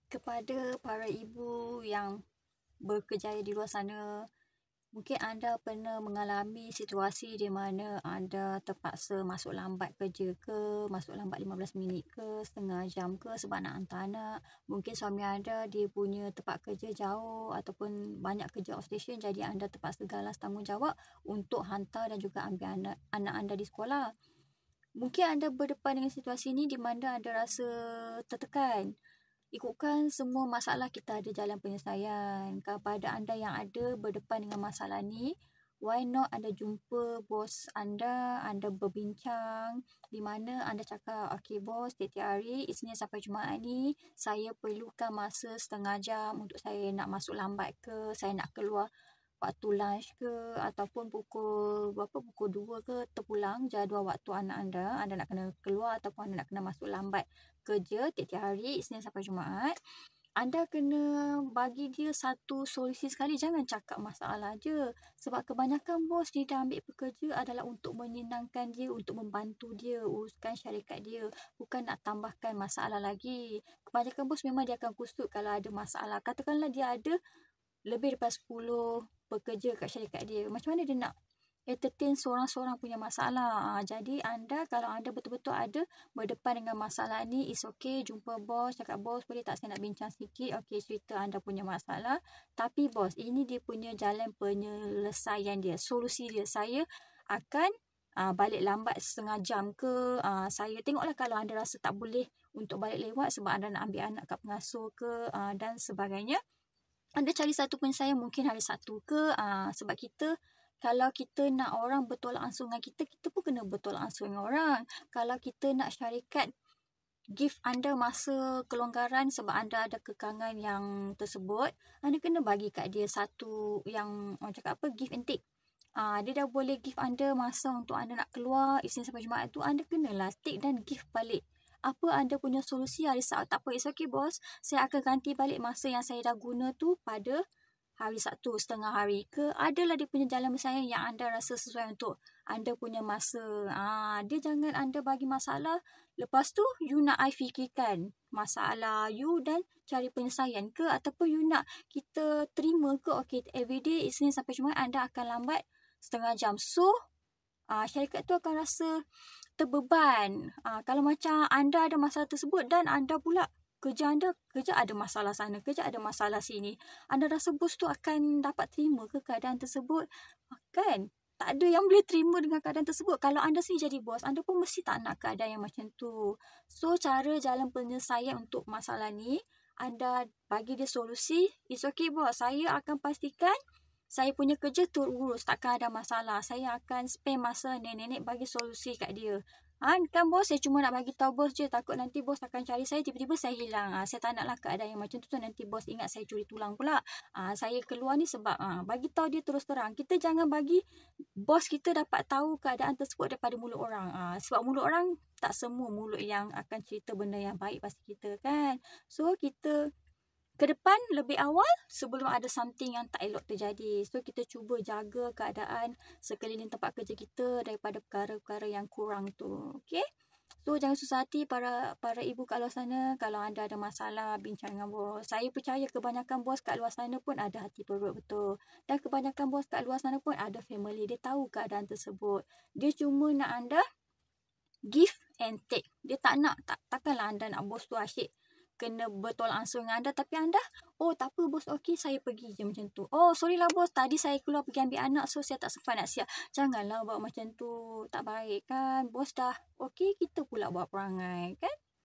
Kepada para ibu yang berkejaya di luar sana, mungkin anda pernah mengalami situasi di mana anda terpaksa masuk lambat kerja ke, masuk lambat 15 minit ke, setengah jam ke sebab nak hantar anak. Mungkin suami anda dia punya tempat kerja jauh ataupun banyak kerja outstation, jadi anda terpaksa galas tanggungjawab untuk hantar dan juga ambil anak anda di sekolah. Mungkin anda berdepan dengan situasi ini di mana anda rasa tertekan. Ikutkan semua masalah kita ada jalan penyelesaian. Kepada anda yang ada berdepan dengan masalah ni, why not anda jumpa bos anda berbincang di mana anda cakap, okay bos, tiap-tiap hari Isnin sampai Jumaat ni saya perlukan masa setengah jam untuk saya nak masuk lambat ke, saya nak keluar waktu lunch ke, ataupun pukul 2 ke terpulang jadual waktu anda nak kena keluar ataupun anda nak kena masuk lambat kerja tiap-tiap hari Isnin sampai Jumaat. Anda kena bagi dia satu solusi sekali, jangan cakap masalah je. Sebab kebanyakan bos dia dah ambil pekerja adalah untuk menyenangkan dia, untuk membantu dia uruskan syarikat dia, bukan nak tambahkan masalah lagi. Kebanyakan bos memang dia akan kusut kalau ada masalah. Katakanlah dia ada lebih daripada 10 pekerja kat syarikat dia. Macam mana dia nak entertain seorang-seorang punya masalah? Jadi kalau anda betul-betul ada berdepan dengan masalah ni, it's okay, jumpa bos, cakap bos boleh tak saya nak bincang sikit, okay, cerita anda punya masalah. Tapi bos, ini dia punya jalan penyelesaian dia, solusi dia. Saya akan balik lambat setengah jam ke, saya tengoklah kalau anda rasa tak boleh untuk balik lewat sebab anda nak ambil anak kat pengasuh ke, dan sebagainya. Anda cari satu penyelesaian mungkin hari Sabtu ke, sebab kalau kita nak orang bertolak ansur dengan kita pun kena bertolak ansur dengan orang. Kalau kita nak syarikat give anda masa kelonggaran sebab anda ada kekangan yang tersebut, anda kena bagi kat dia satu yang orang cakap apa, give and take. Dia dah boleh give anda masa untuk anda nak keluar Isnin sampai Jumaat tu, anda kenalah take dan give balik. Apa anda punya solusi hari Sabtu? Tak apa, it's okay bos, saya akan ganti balik masa yang saya dah guna tu pada hari Sabtu setengah hari ke. Adalah dia punya jalan penyelesaian yang anda rasa sesuai untuk anda punya masa. Dia jangan anda bagi masalah, lepas tu you nak I fikirkan masalah you dan cari penyelesaian ke, ataupun you nak kita terima ke, okay, everyday Isnin sampai Jumaat anda akan lambat setengah jam. So syarikat tu akan rasa terbeban. Kalau macam anda ada masalah tersebut dan anda pula kerja ada masalah sana, kerja ada masalah sini, anda rasa bos tu akan dapat terima ke keadaan tersebut? Kan? Tak ada yang boleh terima dengan keadaan tersebut. Kalau anda sendiri jadi bos, anda pun mesti tak nak keadaan yang macam tu. So, jalan penyelesaian untuk masalah ni, anda bagi dia solusi. It's okay bos, saya akan pastikan saya punya kerja terurus, takkan ada masalah. Saya akan spend masa nenek-nenek bagi solusi kat dia. Kan bos, saya cuma nak bagi tahu bos je, takut nanti bos akan cari saya, tiba-tiba saya hilang. Saya tak naklah keadaan yang macam tu nanti bos ingat saya curi tulang pula. Saya keluar ni sebab bagi tahu dia terus terang. Kita jangan bagi bos kita dapat tahu keadaan tersebut daripada mulut orang. Sebab mulut orang tak semua mulut yang akan cerita benda yang baik pasal kita kan. So kita ke depan lebih awal sebelum ada something yang tak elok terjadi. So, kita cuba jaga keadaan sekeliling tempat kerja kita daripada perkara-perkara yang kurang tu. Okay? So, jangan susah hati para ibu kat luar sana. Kalau anda ada masalah, bincang dengan bos. Saya percaya kebanyakan bos kat luar sana pun ada hati perut betul. Dan kebanyakan bos kat luar sana pun ada family. Dia tahu keadaan tersebut. Dia cuma nak anda give and take. Dia tak nak, takkanlah anda nak bos tu asyik kena bertolak ansur dengan anda, tapi anda, tak apa bos, okey saya pergi je macam tu. Sorry lah bos, tadi saya keluar pergi ambil anak, so saya tak sempat nak siap. Janganlah buat macam tu, tak baik kan. Bos dah okey, kita pula buat perangai kan.